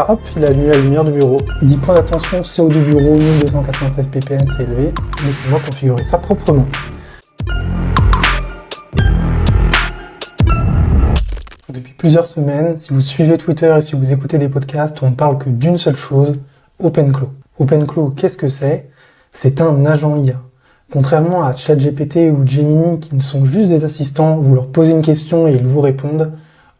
Ah, hop, il a allumé la lumière du bureau. Il dit point d'attention, CO du bureau, 1296 ppm, c'est élevé. Laissez-moi configurer ça proprement. Depuis plusieurs semaines, si vous suivez Twitter et si vous écoutez des podcasts, on ne parle que d'une seule chose, OpenClaw. OpenClaw, qu'est-ce que c'est? C'est un agent IA. Contrairement à ChatGPT ou Gemini qui ne sont juste des assistants, vous leur posez une question et ils vous répondent,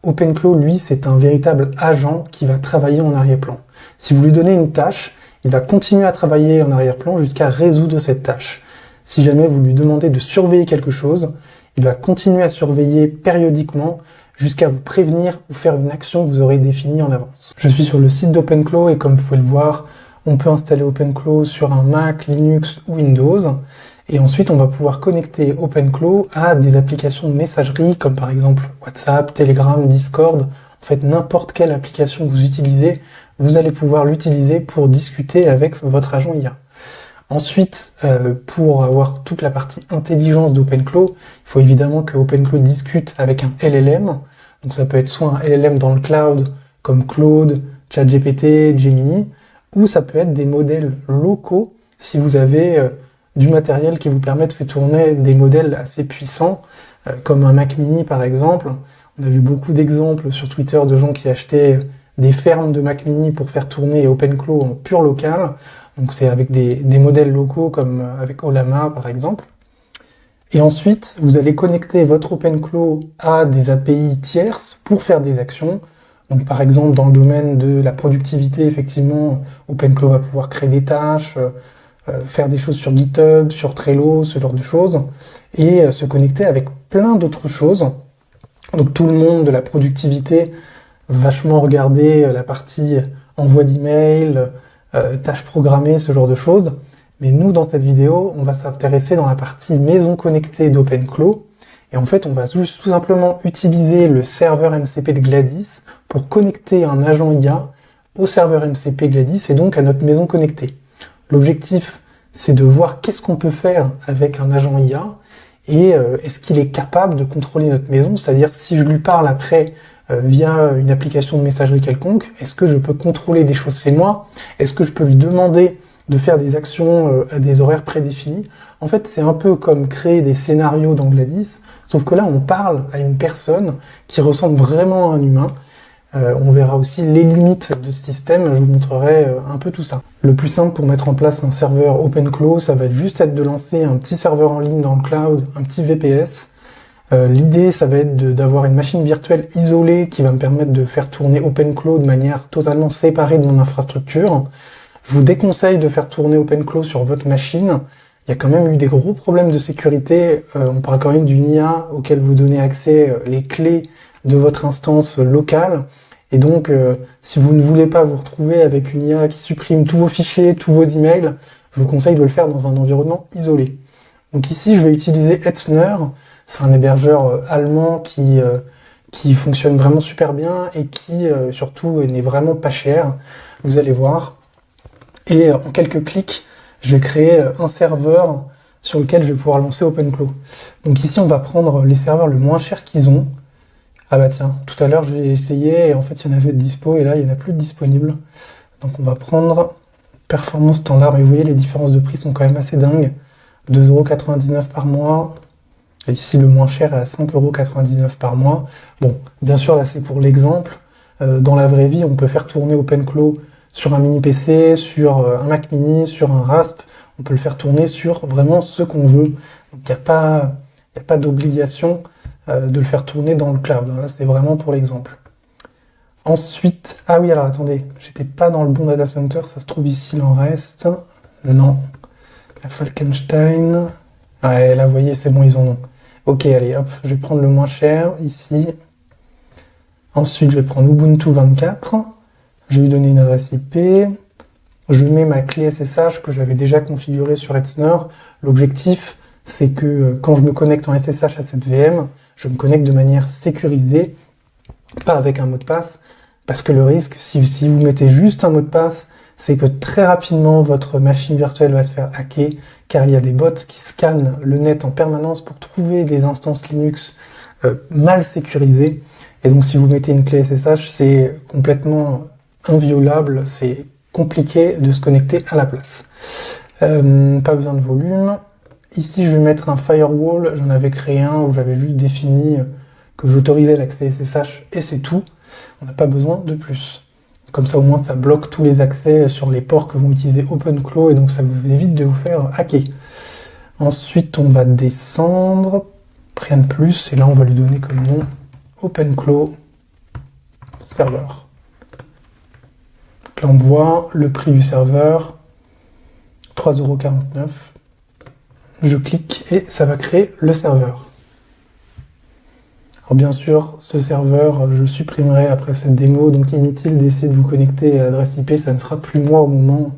OpenClaw, lui, c'est un véritable agent qui va travailler en arrière-plan. Si vous lui donnez une tâche, il va continuer à travailler en arrière-plan jusqu'à résoudre cette tâche. Si jamais vous lui demandez de surveiller quelque chose, il va continuer à surveiller périodiquement jusqu'à vous prévenir ou faire une action que vous aurez définie en avance. Je suis sur le site d'OpenClaw et comme vous pouvez le voir, on peut installer OpenClaw sur un Mac, Linux ou Windows. Et ensuite, on va pouvoir connecter OpenClaw à des applications de messagerie, comme par exemple WhatsApp, Telegram, Discord. En fait, n'importe quelle application que vous utilisez, vous allez pouvoir l'utiliser pour discuter avec votre agent IA. Ensuite, pour avoir toute la partie intelligence d'OpenClaw, il faut évidemment que OpenClaw discute avec un LLM. Donc ça peut être soit un LLM dans le cloud, comme Claude, ChatGPT, Gemini, ou ça peut être des modèles locaux si vous avez du matériel qui vous permet de faire tourner des modèles assez puissants, comme un Mac Mini par exemple. On a vu beaucoup d'exemples sur Twitter de gens qui achetaient des fermes de Mac Mini pour faire tourner OpenClaw en pur local. Donc c'est avec des modèles locaux comme avec Ollama par exemple. Et ensuite, vous allez connecter votre OpenClaw à des API tierces pour faire des actions. Donc par exemple, dans le domaine de la productivité, effectivement, OpenClaw va pouvoir créer des tâches, faire des choses sur GitHub, sur Trello, ce genre de choses, et se connecter avec plein d'autres choses. Donc tout le monde de la productivité vachement regarder la partie envoi d'email, tâches programmées, ce genre de choses. Mais nous, dans cette vidéo, on va s'intéresser dans la partie maison connectée d'OpenClaw. Et en fait, on va juste tout simplement utiliser le serveur MCP de Gladys pour connecter un agent IA au serveur MCP Gladys et donc à notre maison connectée. L'objectif, c'est de voir qu'est-ce qu'on peut faire avec un agent IA et est-ce qu'il est capable de contrôler notre maison, c'est-à-dire si je lui parle après via une application de messagerie quelconque, est-ce que je peux contrôler des choses chez moi? Est-ce que je peux lui demander de faire des actions à des horaires prédéfinis? En fait, c'est un peu comme créer des scénarios dans Gladys, sauf que là, on parle à une personne qui ressemble vraiment à un humain. On verra aussi les limites de ce système, je vous montrerai un peu tout ça. Le plus simple pour mettre en place un serveur OpenClaw, ça va juste être de lancer un petit serveur en ligne dans le cloud, un petit VPS. L'idée, ça va être d'avoir une machine virtuelle isolée qui va me permettre de faire tourner OpenClaw de manière totalement séparée de mon infrastructure. Je vous déconseille de faire tourner OpenClaw sur votre machine. Il y a quand même eu des gros problèmes de sécurité. On parle quand même d'une IA auquel vous donnez accès les clés de votre instance locale. Et donc, si vous ne voulez pas vous retrouver avec une IA qui supprime tous vos fichiers, tous vos emails, je vous conseille de le faire dans un environnement isolé. Donc ici, je vais utiliser Hetzner. C'est un hébergeur allemand qui fonctionne vraiment super bien et qui, surtout, n'est vraiment pas cher. Vous allez voir. Et en quelques clics, je vais créer un serveur sur lequel je vais pouvoir lancer OpenClaw. Donc ici, on va prendre les serveurs le moins cher qu'ils ont. Ah bah tiens, tout à l'heure j'ai essayé et en fait il y en avait de dispo et là il n'y en a plus de disponible. Donc on va prendre performance standard et vous voyez les différences de prix sont quand même assez dingues. 2,99€ par mois. Et ici le moins cher est à 5,99€ par mois. Bon, bien sûr là c'est pour l'exemple. Dans la vraie vie on peut faire tourner OpenClaw sur un mini PC, sur un Mac mini, sur un Rasp. On peut le faire tourner sur vraiment ce qu'on veut. Donc il n'y a pas d'obligation de le faire tourner dans le cloud. Là, c'est vraiment pour l'exemple. Ensuite, ah oui, alors attendez, j'étais pas dans le bon data center, ça se trouve ici, il en reste. Non. La Falkenstein. Ouais, là, vous voyez, c'est bon, ils en ont. Ok, allez, hop, je vais prendre le moins cher, ici. Ensuite, je vais prendre Ubuntu 24. Je vais lui donner une adresse IP. Je mets ma clé SSH que j'avais déjà configurée sur Hetzner. L'objectif, c'est que quand je me connecte en SSH à cette VM, je me connecte de manière sécurisée, pas avec un mot de passe, parce que le risque, si vous mettez juste un mot de passe, c'est que très rapidement, votre machine virtuelle va se faire hacker, car il y a des bots qui scannent le net en permanence pour trouver des instances Linux mal sécurisées. Et donc, si vous mettez une clé SSH, c'est complètement inviolable, c'est compliqué de se connecter à la place. Pas besoin de volume. Ici, je vais mettre un firewall. J'en avais créé un où j'avais juste défini que j'autorisais l'accès SSH et c'est tout. On n'a pas besoin de plus. Comme ça, au moins, ça bloque tous les accès sur les ports que vous utilisez OpenClaw et donc ça vous évite de vous faire hacker. Ensuite, on va descendre. Rien de plus. Et là, on va lui donner comme nom OpenClaw serveur. Donc là, on voit le prix du serveur, 3,49 €. Je clique et ça va créer le serveur. Alors bien sûr, ce serveur, je le supprimerai après cette démo, donc inutile d'essayer de vous connecter à l'adresse IP, ça ne sera plus moi au moment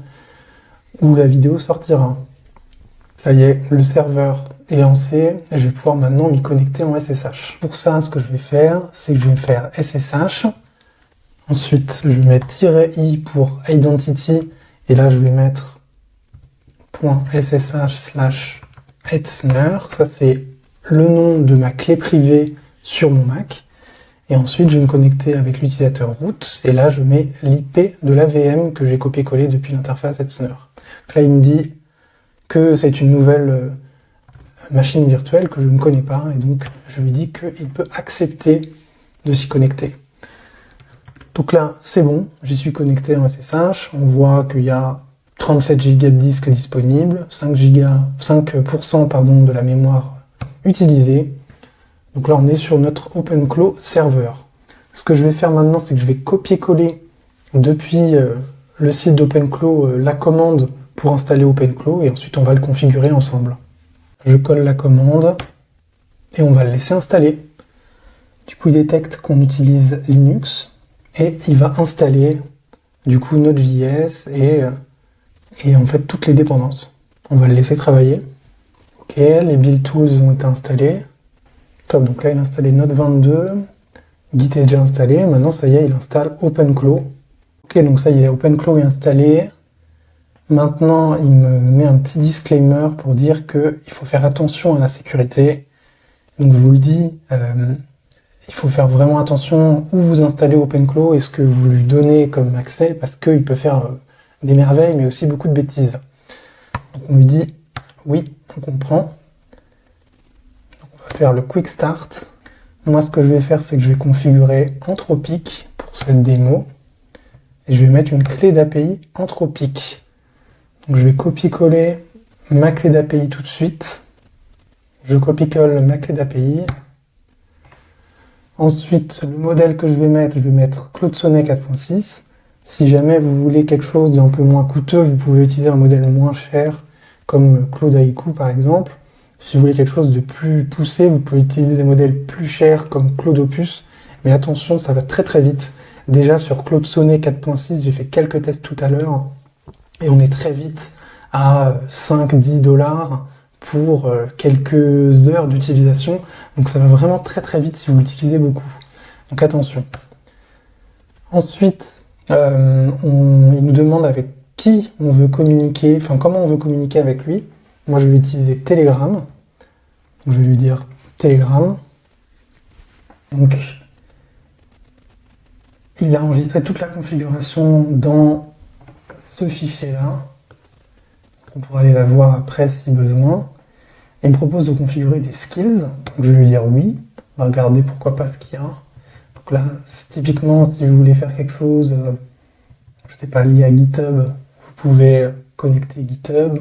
où la vidéo sortira. Ça y est, le serveur est lancé et je vais pouvoir maintenant m'y connecter en SSH. Pour ça, ce que je vais faire, c'est que je vais me faire SSH. Ensuite, je vais mettre -i pour identity et là, je vais mettre .ssh/Etzner. Ça, c'est le nom de ma clé privée sur mon Mac. Et ensuite, je vais me connecter avec l'utilisateur root. Et là, je mets l'IP de la VM que j'ai copié-collé depuis l'interface Etzner. Donc là, il me dit que c'est une nouvelle machine virtuelle que je ne connais pas. Et donc, je lui dis qu'il peut accepter de s'y connecter. Donc là, c'est bon. J'y suis connecté en SSH. On voit qu'il y a 37 Go de disque disponible, 5% de la mémoire utilisée. Donc là, on est sur notre OpenClaw serveur. Ce que je vais faire maintenant, c'est que je vais copier-coller depuis le site d'OpenClaw la commande pour installer OpenClaw et ensuite on va le configurer ensemble. Je colle la commande et on va le laisser installer. Du coup, il détecte qu'on utilise Linux et il va installer du coup Node.js et en fait toutes les dépendances. On va le laisser travailler. Ok, les build tools ont été installés. Top, donc là il a installé Node 22, Git est déjà installé, maintenant ça y est, il installe OpenClaw. Ok, donc ça y est, OpenClaw est installé. Maintenant il me met un petit disclaimer pour dire qu'il faut faire attention à la sécurité. Donc je vous le dis, il faut faire vraiment attention où vous installez OpenClaw et ce que vous lui donnez comme accès, parce qu'il peut faire des merveilles, mais aussi beaucoup de bêtises. Donc on lui dit, oui, on comprend. Faire le quick start. Moi, ce que je vais faire, c'est que je vais configurer Anthropic pour cette démo. Et je vais mettre une clé d'API Anthropic. Donc, je vais copier-coller ma clé d'API tout de suite. Je copie-colle ma clé d'API. Ensuite, le modèle que je vais mettre Claude Sonnet 4.6. Si jamais vous voulez quelque chose d'un peu moins coûteux, vous pouvez utiliser un modèle moins cher, comme Claude Haiku par exemple. Si vous voulez quelque chose de plus poussé, vous pouvez utiliser des modèles plus chers comme Claude Opus. Mais attention, ça va très très vite. Déjà sur Claude Sonnet 4.6, j'ai fait quelques tests tout à l'heure. Et on est très vite à 5-10 $ pour quelques heures d'utilisation. Donc ça va vraiment très très vite si vous l'utilisez beaucoup. Donc attention. Ensuite, il nous demande avec qui on veut communiquer, enfin comment on veut communiquer avec lui. Moi, je vais utiliser Telegram. Donc, je vais lui dire Telegram. Donc, il a enregistré toute la configuration dans ce fichier-là. On pourra aller la voir après si besoin. Et il me propose de configurer des skills. Donc, je vais lui dire oui. On va regarder pourquoi pas ce qu'il y a. Donc là, typiquement, si vous voulez faire quelque chose, je sais pas, lié à GitHub, vous pouvez connecter GitHub.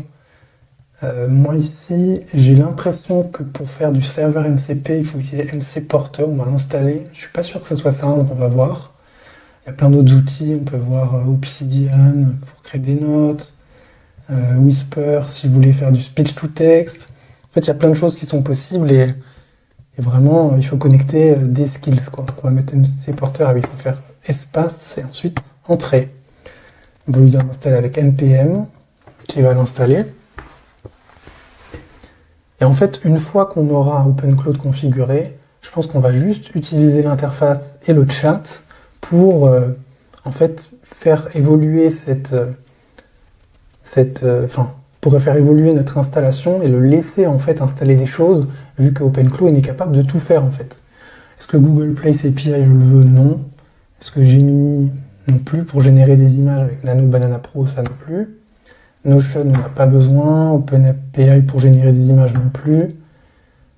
Moi ici, j'ai l'impression que pour faire du serveur MCP, il faut utiliser MC Porter, on va l'installer. Je suis pas sûr que ce soit ça, donc on va voir. Il y a plein d'autres outils, on peut voir Obsidian pour créer des notes, Whisper si vous voulez faire du speech to text. En fait, il y a plein de choses qui sont possibles et vraiment, il faut connecter des skills, quoi. On va mettre MC Porter, il faut faire espace et ensuite entrée. On va lui dire d'installer avec npm, qui va l'installer. Et en fait, une fois qu'on aura OpenClaw configuré, je pense qu'on va juste utiliser l'interface et le chat pour en fait faire évoluer pour faire évoluer notre installation et le laisser en fait installer des choses, vu que OpenClaw n'est capable de tout faire en fait. Est-ce que Google Place API je le veux? Non. Est-ce que Gemini? non plus. Pour générer des images avec Nano Banana Pro, ça non plus. Notion, on n'a pas besoin. OpenAPI pour générer des images non plus.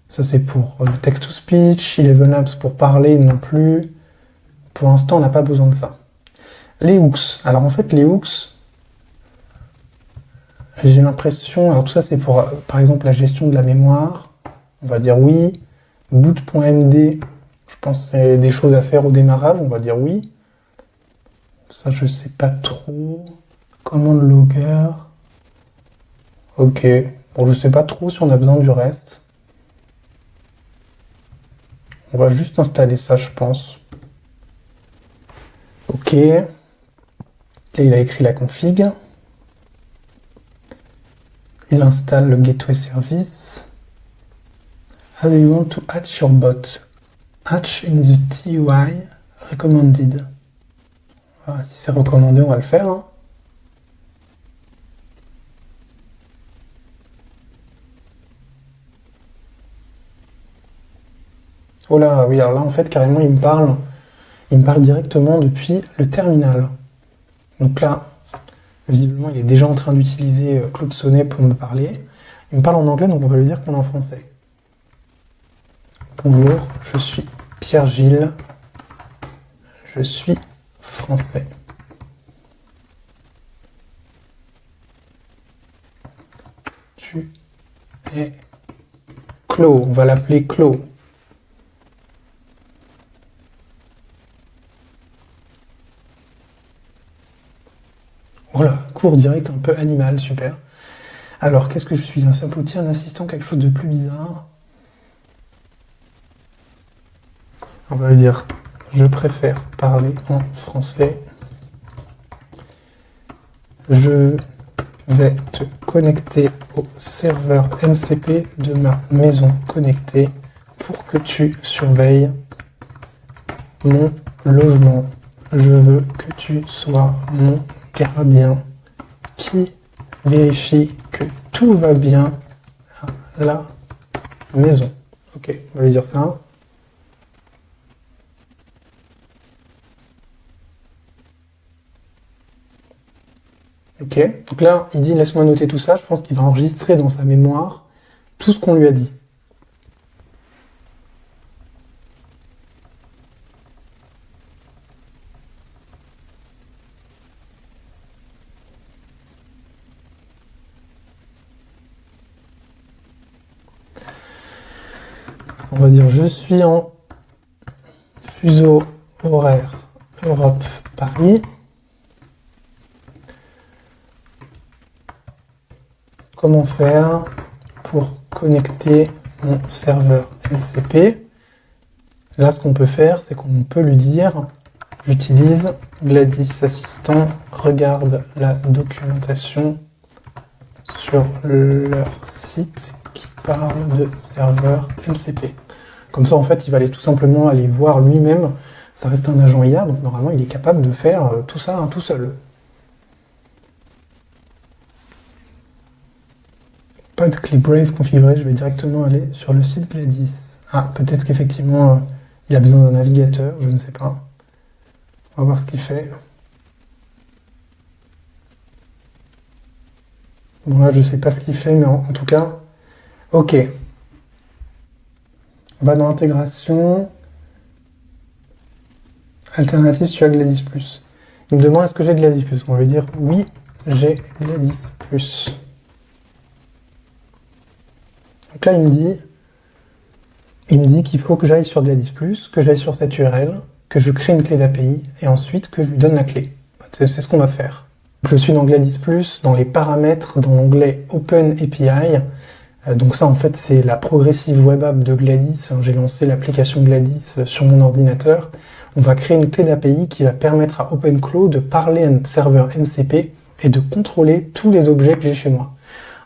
Ça, c'est pour le text-to-speech. Eleven Labs pour parler non plus. Pour l'instant, on n'a pas besoin de ça. Les hooks. Alors en fait, les hooks, j'ai l'impression... Alors tout ça, c'est pour, par exemple, la gestion de la mémoire. On va dire oui. Boot.md, je pense que c'est des choses à faire au démarrage. On va dire oui. Ça, je sais pas trop. Commande logger. Ok. Bon, je sais pas trop si on a besoin du reste. On va juste installer ça, je pense. Ok. Là, il a écrit la config. Il installe le gateway service. How do you want to hatch your bot? Hatch in the TUI recommended. Voilà, si c'est recommandé, on va le faire. Hein. Oh là, oui, alors là, en fait, carrément, il me parle directement depuis le terminal. Donc là, visiblement, il est déjà en train d'utiliser Claude Sonnet pour me parler. Il me parle en anglais, donc on va lui dire qu'on est en français. Bonjour, je suis Pierre-Gilles. Je suis français. Tu es Claude. On va l'appeler Claude. Voilà, cours direct un peu animal, super. Alors, qu'est-ce que je suis? Un simple outil, un assistant, quelque chose de plus bizarre. On va lui dire, je préfère parler en français. Je vais te connecter au serveur MCP de ma maison connectée pour que tu surveilles mon logement. Je veux que tu sois mon gardien qui vérifie que tout va bien à la maison. Ok, on va lui dire ça. Ok, donc là, il dit laisse-moi noter tout ça. Je pense qu'il va enregistrer dans sa mémoire tout ce qu'on lui a dit. On va dire je suis en fuseau horaire Europe-Paris. Comment faire pour connecter mon serveur MCP? Là, ce qu'on peut faire, c'est qu'on peut lui dire j'utilise Gladys Assistant, regarde la documentation sur leur site qui parle de serveur MCP. Comme ça, en fait, il va aller tout simplement aller voir lui-même. Ça reste un agent IA, donc normalement, il est capable de faire tout ça tout seul. Pas de clé Brave configurée, je vais directement aller sur le site Gladys. Ah, peut-être qu'effectivement, il a besoin d'un navigateur, je ne sais pas. On va voir ce qu'il fait. Bon, là, je ne sais pas ce qu'il fait, mais en tout cas, ok. On va dans intégration. Alternative, tu as Gladys Plus. Il me demande est-ce que j'ai Gladys Plus. On va lui dire oui, j'ai Gladys Plus. Donc là, il me dit qu'il faut que j'aille sur Gladys Plus, que j'aille sur cette URL, que je crée une clé d'API, et ensuite que je lui donne la clé. C'est ce qu'on va faire. Je suis dans Gladys Plus, dans les paramètres, dans l'onglet Open API. Donc ça, en fait, c'est la progressive web app de Gladys. J'ai lancé l'application Gladys sur mon ordinateur. On va créer une clé d'API qui va permettre à OpenClaw de parler à un serveur MCP et de contrôler tous les objets que j'ai chez moi.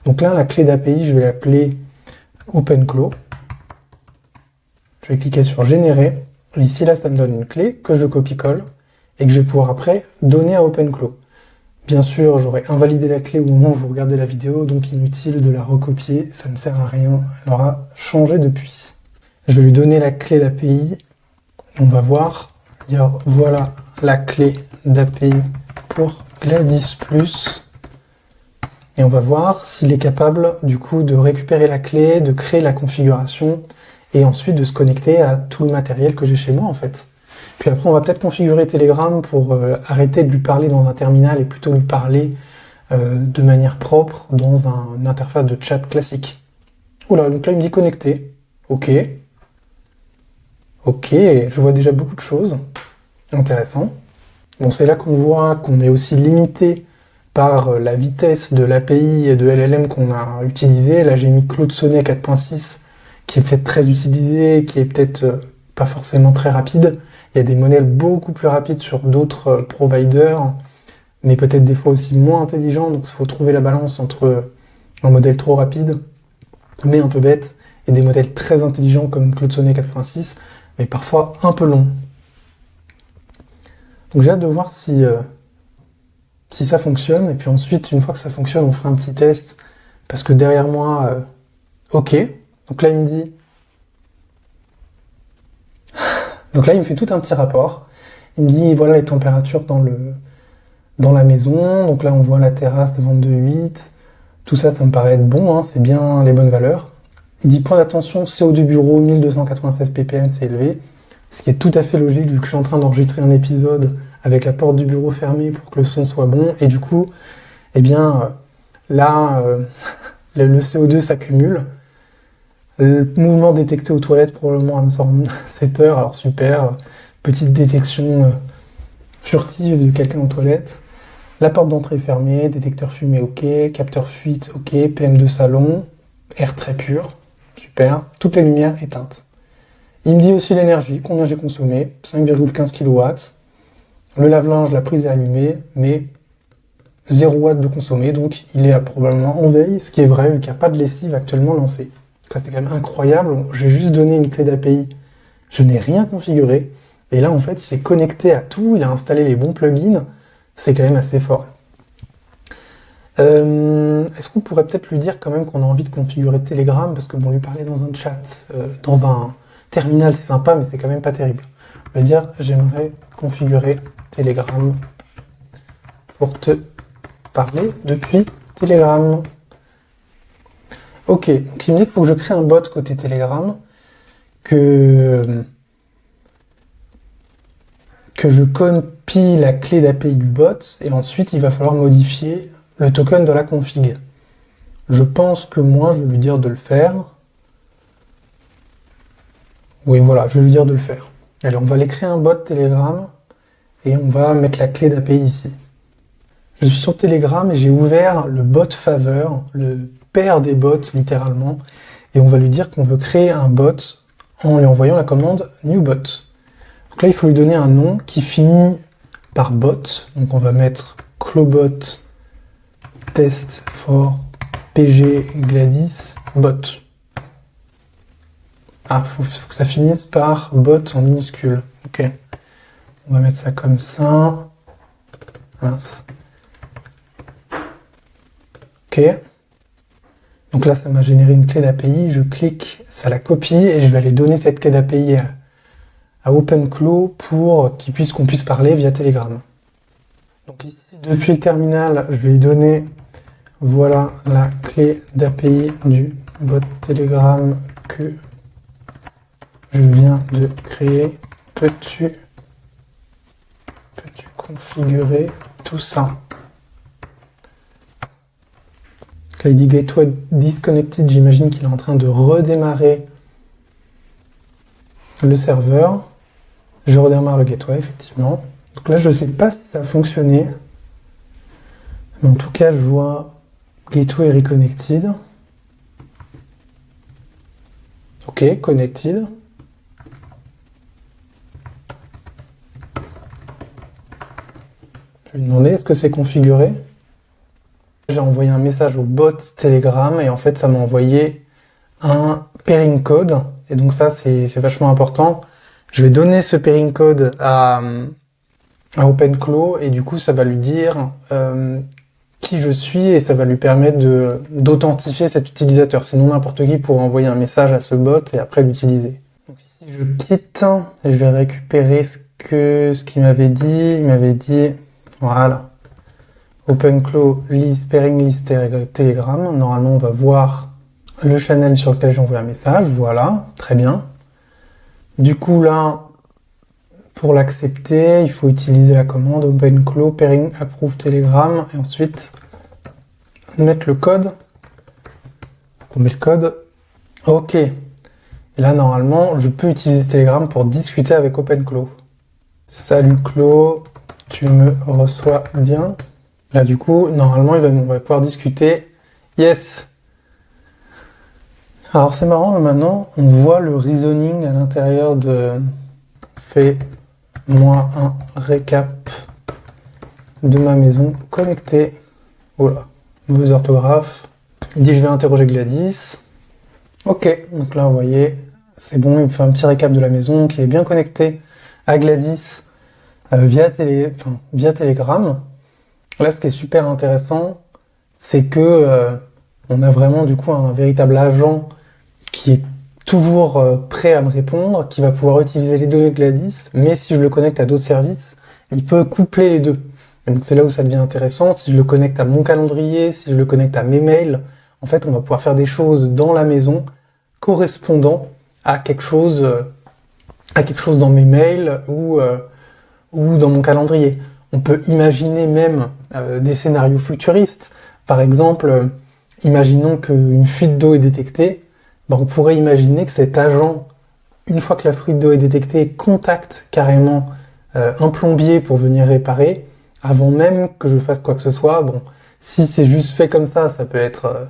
Donc là, la clé d'API, je vais l'appeler OpenClaw. Je vais cliquer sur Générer. Ici, là, ça me donne une clé que je copie-colle et que je vais pouvoir après donner à OpenClaw. Bien sûr, j'aurais invalidé la clé au moment où vous regardez la vidéo, donc inutile de la recopier, ça ne sert à rien, elle aura changé depuis. Je vais lui donner la clé d'API, on va voir dire voilà la clé d'API pour Gladys Plus. Et on va voir s'il est capable du coup de récupérer la clé, de créer la configuration et ensuite de se connecter à tout le matériel que j'ai chez moi en fait. Puis après on va peut-être configurer Telegram pour arrêter de lui parler dans un terminal et plutôt lui parler de manière propre dans une interface de chat classique. Oula, donc là il me dit connecter. Ok. Ok, je vois déjà beaucoup de choses. Intéressant. Bon, c'est là qu'on voit qu'on est aussi limité par la vitesse de l'API et de LLM qu'on a utilisé. Là, j'ai mis Claude Sonnet 4.6, qui est peut-être très utilisé, qui est peut-être pas forcément très rapide. Il y a des modèles beaucoup plus rapides sur d'autres providers, mais peut-être des fois aussi moins intelligents. Donc, il faut trouver la balance entre un modèle trop rapide, mais un peu bête, et des modèles très intelligents comme Claude Sonnet 4.6, mais parfois un peu long. Donc j'ai hâte de voir si ça fonctionne, et puis ensuite, une fois que ça fonctionne, on fera un petit test, parce que derrière moi, ok, donc là il me dit... Donc là il me fait tout un petit rapport, il me dit voilà les températures dans la maison, donc là on voit la terrasse 22,8, tout ça, ça me paraît être bon, hein, c'est bien les bonnes valeurs. Il dit point d'attention, CO2 bureau 1296 ppm, c'est élevé. Ce qui est tout à fait logique vu que je suis en train d'enregistrer un épisode avec la porte du bureau fermée pour que le son soit bon. Et du coup, eh bien, là, le CO2 s'accumule. Le mouvement détecté aux toilettes probablement à 7 heures, alors super. Petite détection furtive de quelqu'un aux toilettes. La porte d'entrée fermée, détecteur fumée ok, capteur fuite ok, PM2 salon, air très pur, super, toutes les lumières éteintes. Il me dit aussi l'énergie, combien j'ai consommé, 5,15 kW. Le lave-linge, la prise est allumée, mais 0 watts de consommé, donc il est probablement en veille, ce qui est vrai vu qu'il n'y a pas de lessive actuellement lancée. Donc là, c'est quand même incroyable, j'ai juste donné une clé d'API, je n'ai rien configuré, et là en fait il s'est connecté à tout, il a installé les bons plugins, c'est quand même assez fort. Est-ce qu'on pourrait peut-être lui dire quand même qu'on a envie de configurer Telegram, parce que bon, lui parler dans un chat, dans un terminal c'est sympa, mais c'est quand même pas terrible. On va dire j'aimerais configurer Telegram pour te parler depuis Telegram. Ok, donc il me dit qu'il faut que je crée un bot côté Telegram, que je copie la clé d'API du bot, et ensuite il va falloir modifier le token de la config. Je pense que moi, je vais lui dire de le faire. Oui, voilà, je vais lui dire de le faire. Allez, on va aller créer un bot Telegram, et on va mettre la clé d'API ici. Je suis sur Telegram et j'ai ouvert le bot Favor, le père des bots, littéralement, et on va lui dire qu'on veut créer un bot en lui envoyant la commande new bot. Donc là, il faut lui donner un nom qui finit par bot, donc on va mettre clobot test for pg Gladys bot. Ah, faut que ça finisse par bot en minuscule. Ok. On va mettre ça comme ça. Mince. Ok. Donc là, ça m'a généré une clé d'API. Je clique, ça la copie et je vais aller donner cette clé d'API à OpenClaw pour qu'on puisse parler via Telegram. Donc ici, depuis le terminal, je vais lui donner voilà la clé d'API du bot Telegram que je viens de créer. Peux-tu configurer tout ça? Là, il dit Gateway disconnected, j'imagine qu'il est en train de redémarrer le serveur. Je redémarre le gateway, effectivement. Donc là, je ne sais pas si ça a fonctionné. Mais en tout cas, je vois Gateway reconnected. Ok, connected. Je vais lui demander, est-ce que c'est configuré? J'ai envoyé un message au bot Telegram et en fait, ça m'a envoyé un pairing code. Et donc ça, c'est vachement important. Je vais donner ce pairing code à OpenClaw et du coup, ça va lui dire qui je suis et ça va lui permettre d'authentifier cet utilisateur. Sinon, n'importe qui pourra envoyer un message à ce bot et après l'utiliser. Donc ici, je quitte et je vais récupérer ce que ce qu'il m'avait dit, voilà, OpenClaw list, pairing list Telegram. Normalement, on va voir le channel sur lequel j'ai envoyé un message. Voilà, très bien. Du coup, là, pour l'accepter, il faut utiliser la commande OpenClaw pairing approve Telegram et ensuite mettre le code. On met le code. Ok. Et là, normalement, je peux utiliser Telegram pour discuter avec OpenClaw. Salut Claude, tu me reçois bien? Là, du coup, normalement, on va pouvoir discuter. Yes! Alors, c'est marrant, là, maintenant, on voit le reasoning à l'intérieur de fais-moi un récap de ma maison connectée. Oh là, mauvaise orthographe. Il dit je vais interroger Gladys. Ok, donc là, vous voyez, c'est bon, il me fait un petit récap de la maison qui est bien connecté à Gladys via Telegram. Là, ce qui est super intéressant, c'est que on a vraiment du coup un véritable agent qui est toujours prêt à me répondre, qui va pouvoir utiliser les données de Gladys, mais si je le connecte à d'autres services, il peut coupler les deux. Et donc c'est là où ça devient intéressant. Si je le connecte à mon calendrier, si je le connecte à mes mails, en fait, on va pouvoir faire des choses dans la maison correspondant à quelque chose dans mes mails ou dans mon calendrier. On peut imaginer même des scénarios futuristes. Par exemple, imaginons qu'une fuite d'eau est détectée. On pourrait imaginer que cet agent, une fois que la fuite d'eau est détectée, contacte carrément un plombier pour venir réparer, avant même que je fasse quoi que ce soit. Bon, si c'est juste fait comme ça peut être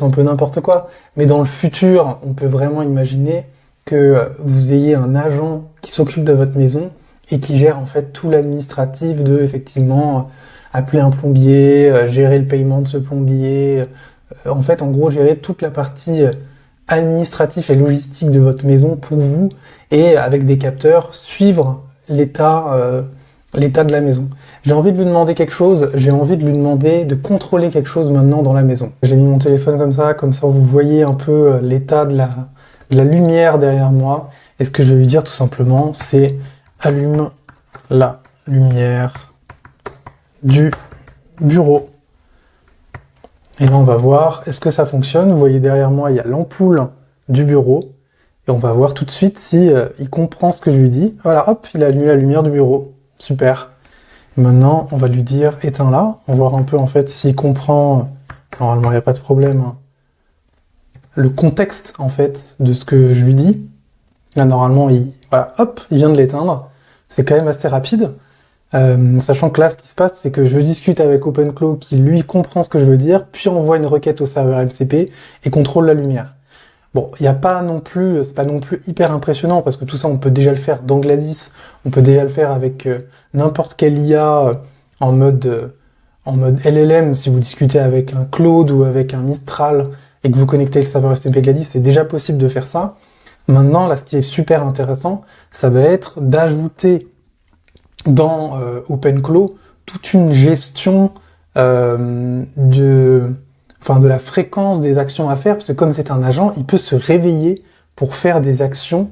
un peu n'importe quoi. Mais dans le futur, on peut vraiment imaginer que vous ayez un agent qui s'occupe de votre maison et qui gère en fait tout l'administratif de, effectivement, appeler un plombier, gérer le paiement de ce plombier, en fait, en gros, gérer toute la partie administrative et logistique de votre maison pour vous et avec des capteurs, suivre l'état de la maison. J'ai envie de lui demander quelque chose, j'ai envie de lui demander de contrôler quelque chose maintenant dans la maison. J'ai mis mon téléphone comme ça vous voyez un peu l'état de la lumière derrière moi. Et ce que je vais lui dire tout simplement, c'est allume la lumière du bureau. Et là, on va voir, est-ce que ça fonctionne? Vous voyez derrière moi, il y a l'ampoule du bureau. Et on va voir tout de suite si il comprend ce que je lui dis. Voilà, hop, il a allumé la lumière du bureau. Super. Et maintenant, on va lui dire éteins-la. On va voir un peu, en fait, s'il comprend. Normalement, il n'y a pas de problème. Le contexte, en fait, de ce que je lui dis. Là, normalement, voilà, hop, il vient de l'éteindre. C'est quand même assez rapide. Sachant que là, ce qui se passe, c'est que je discute avec OpenClaw qui, lui, comprend ce que je veux dire, puis envoie une requête au serveur MCP et contrôle la lumière. Bon, il n'y a pas non plus, c'est pas non plus hyper impressionnant parce que tout ça, on peut déjà le faire dans Gladys, on peut déjà le faire avec n'importe quelle IA en mode LLM. Si vous discutez avec un Claude ou avec un Mistral et que vous connectez le serveur MCP Gladys, c'est déjà possible de faire ça. Maintenant, là, ce qui est super intéressant, ça va être d'ajouter dans OpenClaw toute une gestion de la fréquence des actions à faire, parce que comme c'est un agent, il peut se réveiller pour faire des actions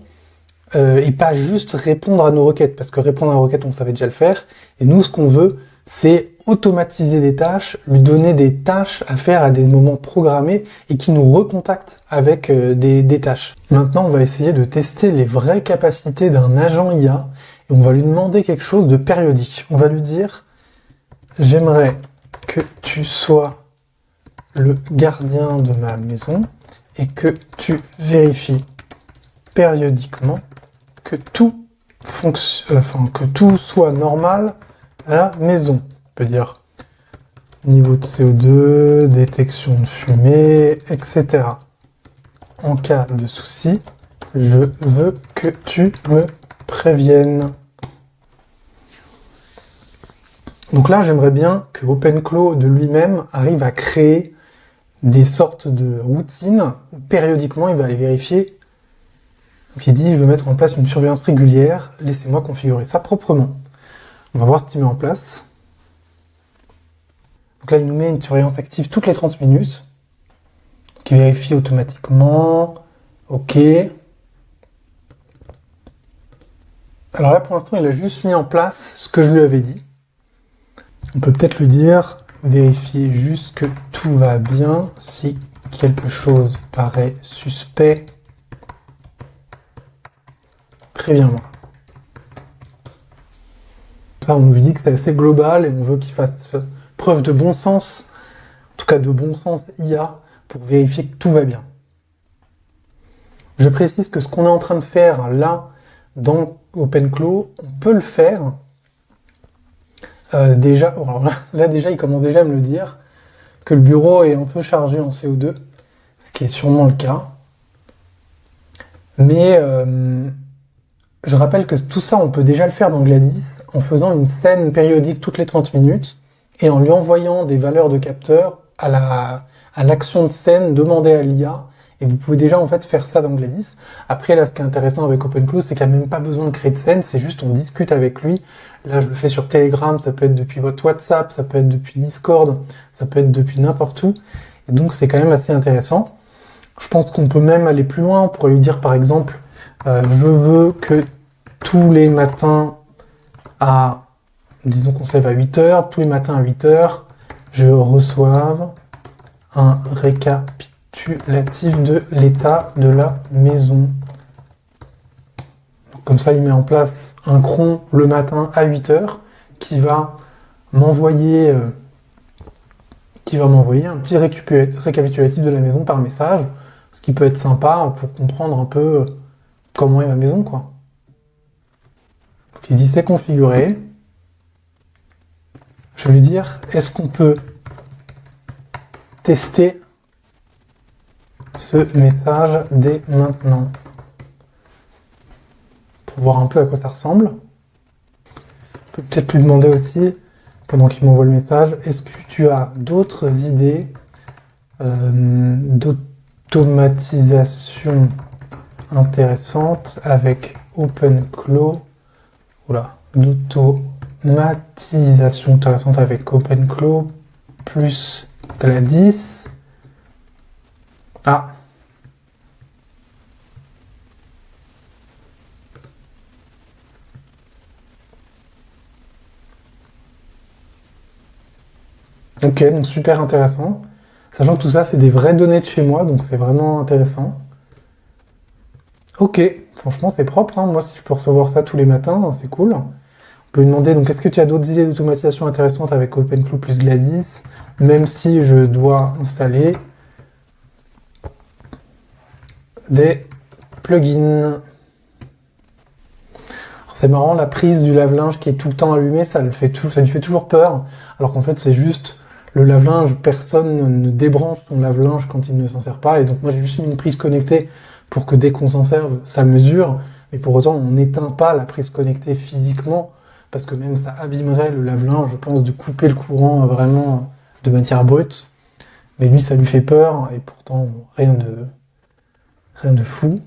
et pas juste répondre à nos requêtes, parce que répondre à nos requêtes, on savait déjà le faire, et nous, ce qu'on veut, c'est automatiser des tâches, lui donner des tâches à faire à des moments programmés et qui nous recontacte avec des tâches. Maintenant, on va essayer de tester les vraies capacités d'un agent IA. On va lui demander quelque chose de périodique. On va lui dire « J'aimerais que tu sois le gardien de ma maison et que tu vérifies périodiquement que tout que tout soit normal à la maison. » On peut dire niveau de CO2, détection de fumée, etc. En cas de souci, je veux que tu me préviennes. Donc là, j'aimerais bien que OpenClaw de lui-même arrive à créer des sortes de routines où périodiquement il va aller vérifier. Donc il dit, je veux mettre en place une surveillance régulière, laissez-moi configurer ça proprement. On va voir ce qu'il met en place. Donc là, il nous met une surveillance active toutes les 30 minutes, qui vérifie automatiquement. Ok. Alors là, pour l'instant, il a juste mis en place ce que je lui avais dit. On peut peut-être lui dire, vérifier juste que tout va bien. Si quelque chose paraît suspect, préviens-moi. Ça, on lui dit que c'est assez global et on veut qu'il fasse preuve de bon sens, en tout cas de bon sens IA, pour vérifier que tout va bien. Je précise que ce qu'on est en train de faire là, dans OpenClaw, on peut le faire. Déjà, alors là, déjà, il commence déjà à me le dire, que le bureau est un peu chargé en CO2, ce qui est sûrement le cas. Mais je rappelle que tout ça, on peut déjà le faire dans Gladys, en faisant une scène périodique toutes les 30 minutes, et en lui envoyant des valeurs de capteur à l'action de scène demandée à l'IA, et vous pouvez déjà en fait faire ça dans Gladys. Après là, ce qui est intéressant avec OpenClaw, c'est qu'il n'y a même pas besoin de créer de scène, c'est juste on discute avec lui. Là, je le fais sur Telegram, ça peut être depuis votre WhatsApp, ça peut être depuis Discord, ça peut être depuis n'importe où. Et donc c'est quand même assez intéressant. Je pense qu'on peut même aller plus loin pour lui dire par exemple, je veux que tous les matins disons qu'on se lève à 8h, tous les matins à 8h, je reçoive un récapitulatif de l'état de la maison. Donc, comme ça, il met en place un cron le matin à 8h qui va m'envoyer un petit récapitulatif de la maison par message, ce qui peut être sympa pour comprendre un peu comment est ma maison, quoi. Donc, il dit c'est configuré. Je vais lui dire, est-ce qu'on peut tester ce message dès maintenant pour voir un peu à quoi ça ressemble. On peut peut-être lui demander aussi, pendant qu'il m'envoie le message, est-ce que tu as d'autres idées d'automatisation intéressante avec OpenClaw? Oula, d'automatisation intéressante avec OpenClaw plus Gladys. Ah. Ok, donc super intéressant. Sachant que tout ça, c'est des vraies données de chez moi, donc c'est vraiment intéressant. Ok, franchement, c'est propre, hein. Moi, si je peux recevoir ça tous les matins, c'est cool. On peut lui demander, donc, est-ce que tu as d'autres idées d'automatisation intéressantes avec OpenClaw plus Gladys, même si je dois installer des plugins. C'est marrant, la prise du lave-linge qui est tout le temps allumée, ça lui fait toujours peur, alors qu'en fait, c'est juste le lave-linge, personne ne débranche son lave-linge quand il ne s'en sert pas, et donc moi j'ai juste mis une prise connectée pour que dès qu'on s'en serve, ça mesure, mais pour autant on n'éteint pas la prise connectée physiquement, parce que même ça abîmerait le lave-linge, je pense, de couper le courant vraiment de manière brute, mais lui ça lui fait peur, et pourtant rien de fou.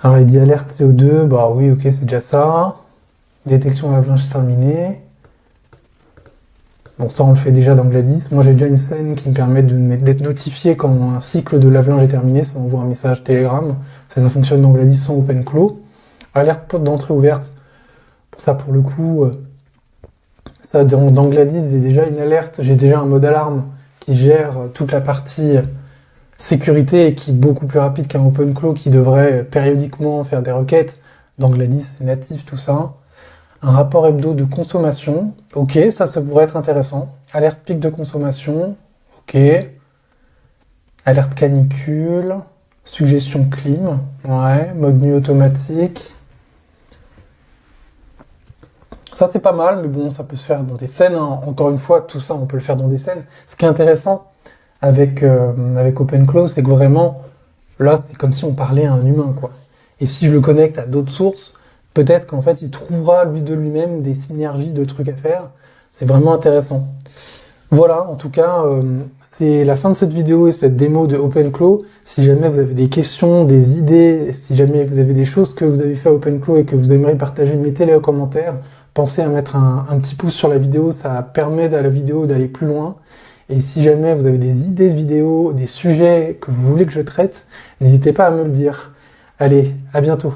Alors il dit alerte CO2, bah oui ok c'est déjà ça, détection lave-linge terminée. Bon, ça, on le fait déjà dans Gladys. Moi, j'ai déjà une scène qui me permet d'être notifié quand un cycle de lave-linge est terminé. Ça m'envoie un message Telegram. Ça fonctionne dans Gladys sans OpenClaw. Alerte porte d'entrée ouverte. Ça, pour le coup, ça, dans Gladys, j'ai déjà une alerte. J'ai déjà un mode alarme qui gère toute la partie sécurité et qui est beaucoup plus rapide qu'un OpenClaw qui devrait périodiquement faire des requêtes. Dans Gladys, c'est natif, tout ça. Un rapport hebdo de consommation, ok, ça pourrait être intéressant. Alerte pic de consommation, ok. Alerte canicule, suggestion clim, ouais. Mode nuit automatique. Ça c'est pas mal, mais bon, ça peut se faire dans des scènes, hein. Encore une fois, tout ça, on peut le faire dans des scènes. Ce qui est intéressant avec OpenClaw, c'est que vraiment, là, c'est comme si on parlait à un humain, quoi. Et si je le connecte à d'autres sources, peut-être qu'en fait, il trouvera lui de lui-même des synergies de trucs à faire. C'est vraiment intéressant. Voilà, en tout cas, c'est la fin de cette vidéo et cette démo de OpenClaw. Si jamais vous avez des questions, des idées, si jamais vous avez des choses que vous avez fait à OpenClaw et que vous aimeriez partager, mettez-les en commentaire. Pensez à mettre un petit pouce sur la vidéo, ça permet à la vidéo d'aller plus loin. Et si jamais vous avez des idées de vidéos, des sujets que vous voulez que je traite, n'hésitez pas à me le dire. Allez, à bientôt.